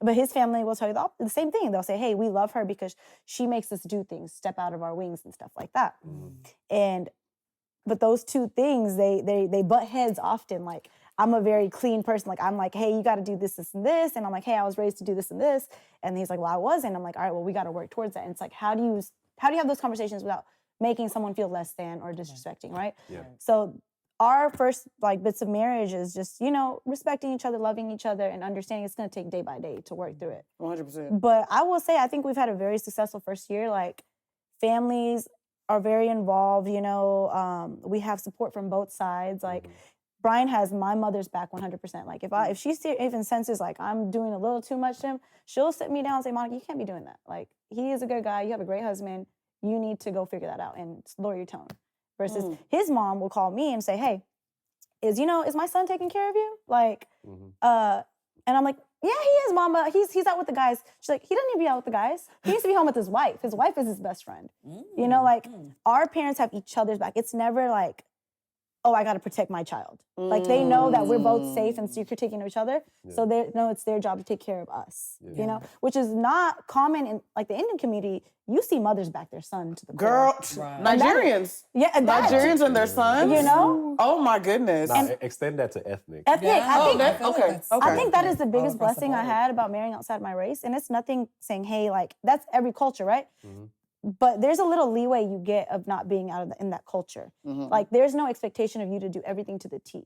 But his family will tell you the same thing. They'll say, hey, we love her because she makes us do things, step out of our wings and stuff like that. But those two things, they butt heads often. Like, I'm a very clean person. Like, I'm like, hey, you got to do this, this, and this. And I'm like, hey, I was raised to do this and this. And he's like, well, I wasn't. I'm like, all right, well, we got to work towards that. And it's like, how do you have those conversations without making someone feel less than or disrespecting, right? Yeah. So our first like bits of marriage is just, respecting each other, loving each other, and understanding it's going to take day by day to work through it. 100%. But I will say, I think we've had a very successful first year. Like, families are very involved, we have support from both sides. Like, Brian has my mother's back 100%. Like, if she even senses like I'm doing a little too much to him, she'll sit me down and say, Monica, you can't be doing that. Like, he is a good guy. You have a great husband. You need to go figure that out and lower your tone. Versus his mom will call me and say, hey, is my son taking care of you? Like, and I'm like, yeah, he is, Mama. He's out with the guys. She's like, he doesn't need to be out with the guys. He needs to be home with his wife. His wife is his best friend. Like, our parents have each other's back. It's never like, oh, I got to protect my child. Like, they know that we're both safe and secure taking of each other. Yeah. So they know it's their job to take care of us, which is not common in like the Indian community. You see mothers back their son to the girl, right. Nigerians. Nigerians and their sons. Oh my goodness. Nah, extend that to ethnic. Ethnic. Yeah. I think that is the biggest blessing I had about marrying outside my race. And it's nothing saying, hey, like, that's every culture, right? But there's a little leeway you get of not being in that culture. Like, there's no expectation of you to do everything to the T.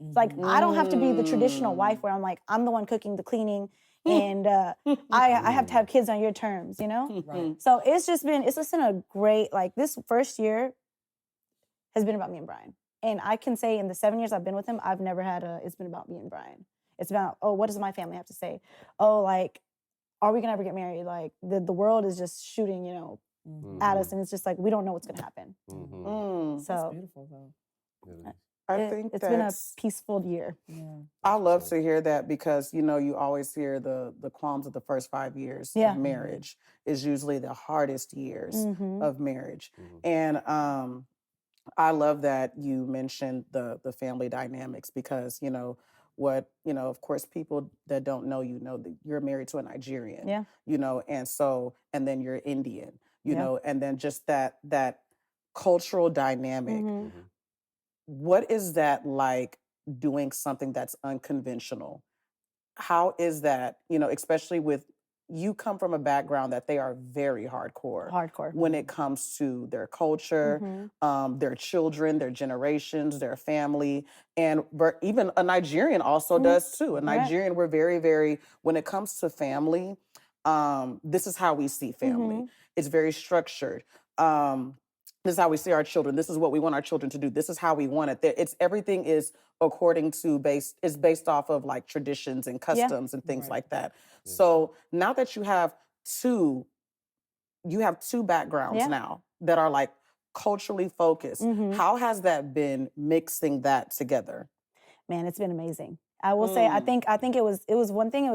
It's like, I don't have to be the traditional wife where I'm like, I'm the one cooking, the cleaning, and I have to have kids on your terms, Right. So it's just been a great, like, this first year has been about me and Brian. And I can say in the 7 years I've been with him, I've never had it's been about me and Brian. It's about, oh, what does my family have to say? Oh, like, are we gonna ever get married? Like, the world is just shooting, at us, and it's just like, we don't know what's gonna happen. So that's beautiful, though. I think it's been a peaceful year. Yeah. I love to hear that because, you always hear the qualms of the first 5 years of marriage is usually the hardest years of marriage. And I love that you mentioned the family dynamics because, of course, people that don't know, that you're married to a Nigerian, and then you're Indian, and then just that cultural dynamic. What is that like doing something that's unconventional? How is that, especially with, you come from a background that they are very hardcore when it comes to their culture, their children, their generations, their family, and even a Nigerian also does too. A Nigerian, we're very, very, when it comes to family, this is how we see family. It's very structured. This is how we see our children. This is what we want our children to do. This is how we want it. Everything is according to based off of like traditions and customs and things like that. So now that you have two backgrounds now that are like culturally focused, how has that been mixing that together? Man, it's been amazing. I will say, I think it was one thing.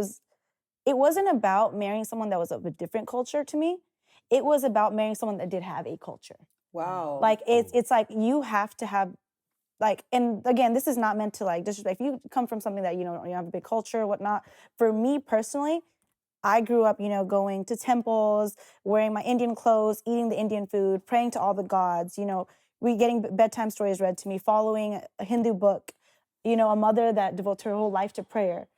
It wasn't about marrying someone that was of a different culture to me. It was about marrying someone that did have a culture. Wow. Like, it's like you have to have, like, and again, this is not meant to like disrespect. If you come from something that, you have a big culture, whatnot. For me personally, I grew up, going to wearing my Indian clothes, eating the Indian food, praying to all the gods, getting bedtime stories read to me, following a Hindu book, a mother that devotes her whole life to prayer.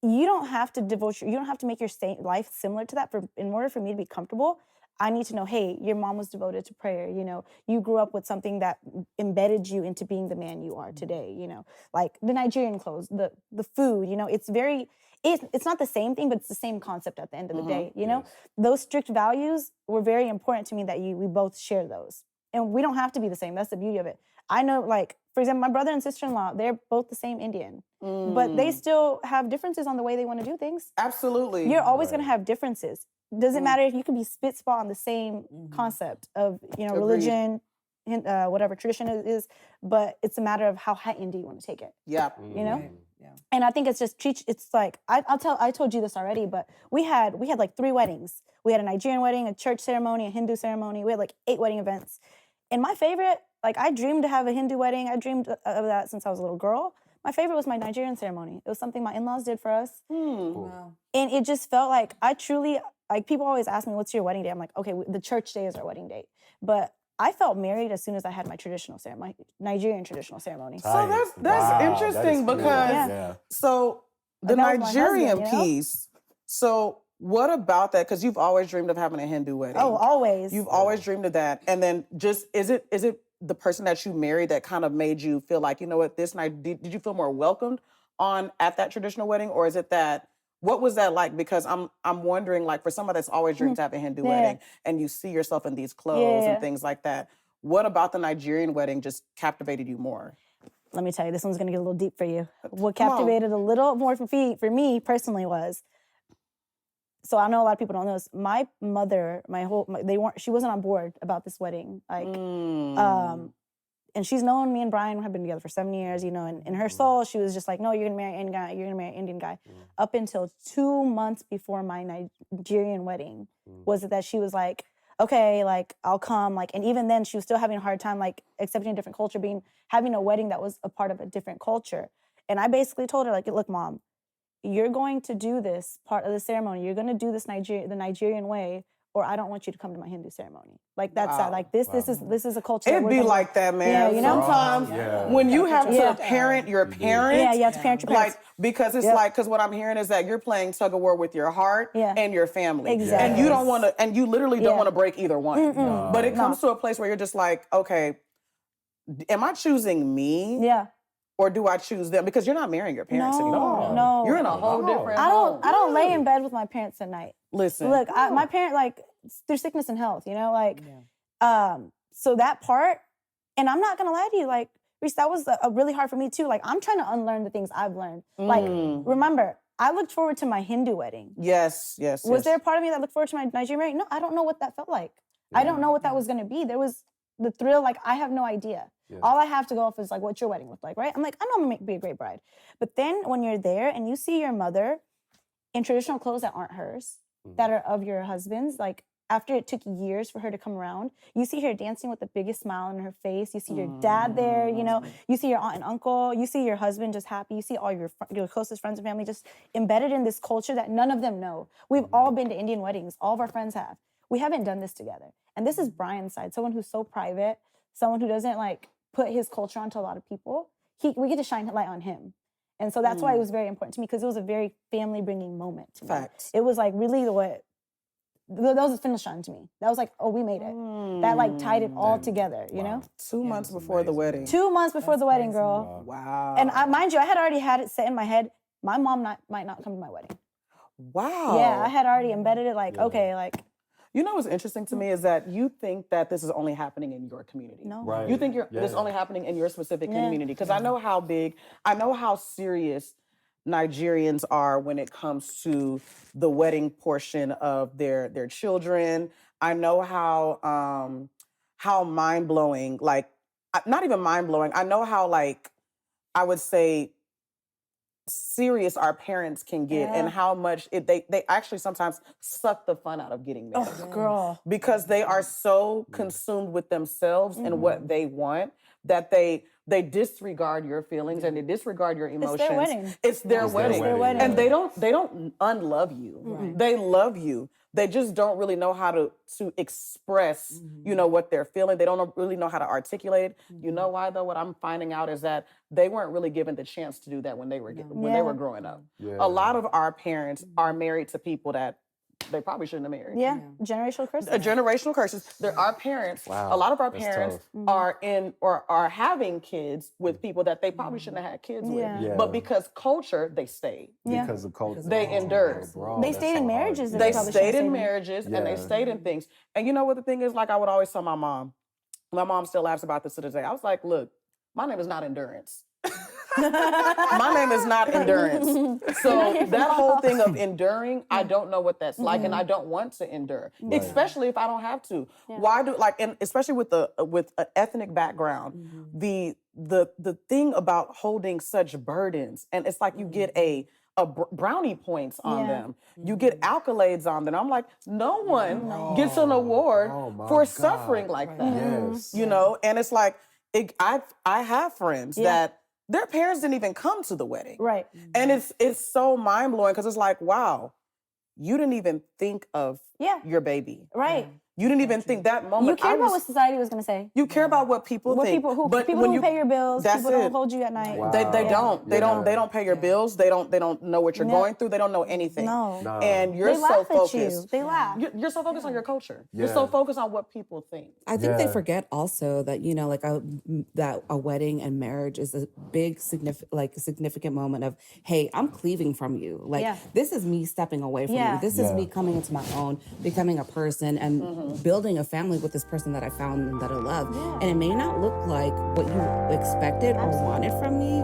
You don't have to make your life similar to that in order for me to be comfortable. I need to know, hey, your mom was devoted to prayer, you grew up with something that embedded you into being the man you are today, like the Nigerian clothes, the food, it's not the same thing, but it's the same concept at the end of the day, Those strict values were very important to me that we both share those. And we don't have to be the same. That's the beauty of it. I know, like, for example, my brother and sister-in-law, they're both the same Indian, but they still have differences on the way they want to do things. Absolutely. You're always going to have differences. Doesn't matter if you can be spit spot on the same concept of, religion, whatever tradition it is, but it's a matter of how high end do you want to take it. Yeah. Yeah. And I think it's just, it's like, I told you this already, but we had like 3 weddings. We had a Nigerian wedding, a church ceremony, a Hindu ceremony. We had like 8 wedding events. And my favorite, like, I dreamed to have a Hindu wedding. I dreamed of that since I was a little girl. My favorite was my Nigerian ceremony. It was something my in-laws did for us. Cool. And it just felt like I truly, like people always ask me, what's your wedding day? I'm like, okay, the church day is our wedding date. But I felt married as soon as I had my traditional ceremony, my Nigerian traditional ceremony. So that's interesting because so the Like, that was my Nigerian husband, you know? piece. So what about that? Because you've always dreamed of having a Hindu wedding. Oh, always. You've always dreamed of that. And then just is it the person that you married that kind of made you feel like, you know what, this night did you feel more welcomed at that traditional wedding, or is it that? What was that like? Because I'm wondering, like, for somebody that's always dreamed to have a Hindu wedding and you see yourself in these clothes and things like that, what about the Nigerian wedding just captivated you more? Let me tell you, this one's gonna get a little deep for you. What captivated a little more for me personally was, so I know a lot of people don't know this. My mother, she wasn't on board about this wedding. Like, and she's known me and Brian have been together for 7 years, you know, and in her soul, she was just like, no, you're gonna marry an Indian guy, you're gonna marry an Indian guy. Up until 2 months before my Nigerian wedding, was it that she was like, okay, like, I'll come, like, and even then she was still having a hard time, like, accepting a different culture, having a wedding that was a part of a different culture. And I basically told her, like, look, Mom, you're going to do this part of the ceremony, you're gonna do this the Nigerian way, or I don't want you to come to my Hindu ceremony. Like, that's that. Like, this is a culture. It'd be like that, man. Yeah, you know? Sometimes when you have to parent your parents. Yeah, you have to parent your parents. Like, because it's like, because what I'm hearing is that you're playing tug of war with your heart and your family. Exactly. And you don't want to, and you literally don't want to break either one. But it comes to a place where you're just like, okay, am I choosing me? Yeah. Or do I choose them? Because you're not marrying your parents anymore. No. You're in a whole different home. I don't lay in bed with my parents at night. Listen. Look, my parent, like, through sickness and health, you know, like, so that part, and I'm not gonna lie to you, like, Reese, that was really hard for me too. Like, I'm trying to unlearn the things I've learned. Like, remember, I looked forward to my Hindu wedding. Yes. Was there a part of me that looked forward to my Nigerian wedding? No, I don't know what that felt like. I don't know what that was gonna be. There was the thrill, like, I have no idea. All I have to go off is, like, what's your wedding look like, right? I'm like, I know I'm gonna be a great bride. But then when you're there and you see your mother in traditional clothes that aren't hers, that are of your husband's, like, after it took years for her to come around, you see her dancing with the biggest smile on her face. You see your dad there, you know. You see your aunt and uncle. You see your husband just happy. You see all your closest friends and family just embedded in this culture that none of them know. We've all been to Indian weddings. All of our friends have. We haven't done this together. And this is Brian's side, someone who's so private, someone who doesn't, like, put his culture onto a lot of people. We get to shine light on him. And so that's why it was very important to me, because it was a very family-bringing moment to me. Facts. It was, like, really that was a finish line to me. That was like, oh, we made it. That, like, tied it all together, you know? 2 months before the wedding. 2 months before the wedding, girl. Wow. And mind you, I had already had it set in my head, my mom might not come to my wedding. Wow. Yeah, I had already embedded it, like, okay, like. You know what's interesting to me is that you think that this is only happening in your community. No. Right. You think this is only happening in your specific community. Because I know how serious Nigerians are when it comes to the wedding portion of their children. I know how mind-blowing, like, not even mind-blowing, I know how, like, I would say serious our parents can get and how much they actually sometimes suck the fun out of getting married. Oh, girl. Because they are so consumed with themselves and what they want that they disregard your feelings and they disregard your emotions. It's their wedding. It's their wedding. And they don't unlove you. Mm-hmm. They love you. They just don't really know how to express, you know, what they're feeling. They don't really know how to articulate it. You know why, though? What I'm finding out is that they weren't really given the chance to do that when they were growing up. Yeah. A lot of our parents are married to people that they probably shouldn't have married. Yeah, generational curses. Generational curses. There are parents. Wow, a lot of our that's parents tough. are in or are having kids with people that they probably shouldn't have had kids with. Yeah. But because culture, they stayed. Yeah. Because of culture. They endured. Bro, They that's stayed in so hard. marriages that They probably stayed shouldn't in stay marriages and they Yeah. stayed in things. And you know what the thing is? Like, I would always tell my mom. My mom still laughs about this to this day. I was like, look, my name is not Endurance. My name is not Endurance. So that whole thing of enduring, I don't know what that's like, and I don't want to endure, especially if I don't have to. Yeah. Why do and especially with an ethnic background, the thing about holding such burdens, and it's like you get a brownie points on them. You get accolades on them. I'm like, no one gets an award for suffering like that. Yes. You know, and it's like I have friends that their parents didn't even come to the wedding. Right. And it's so mind-blowing because it's like, wow, you didn't even think of your baby. Right. You didn't even think that moment. You cared about what society was going to say. You care about what people think. People but people when who you pay your bills, that's people don't it. hold you at night. Wow. They don't. They don't pay your bills. They don't know what you're No. going through. They don't know anything. No. And you're They so laugh at focused. you. They laugh. You're so focused on your culture. Yeah. You're so focused on what people think. I think they forget also that, you know, like that a wedding and marriage is a big significant moment of, hey, I'm cleaving from you. Like this is me stepping away from you. This is me coming into my own, becoming a person and building a family with this person that I found and that I love. And it may not look like what you expected or wanted from me,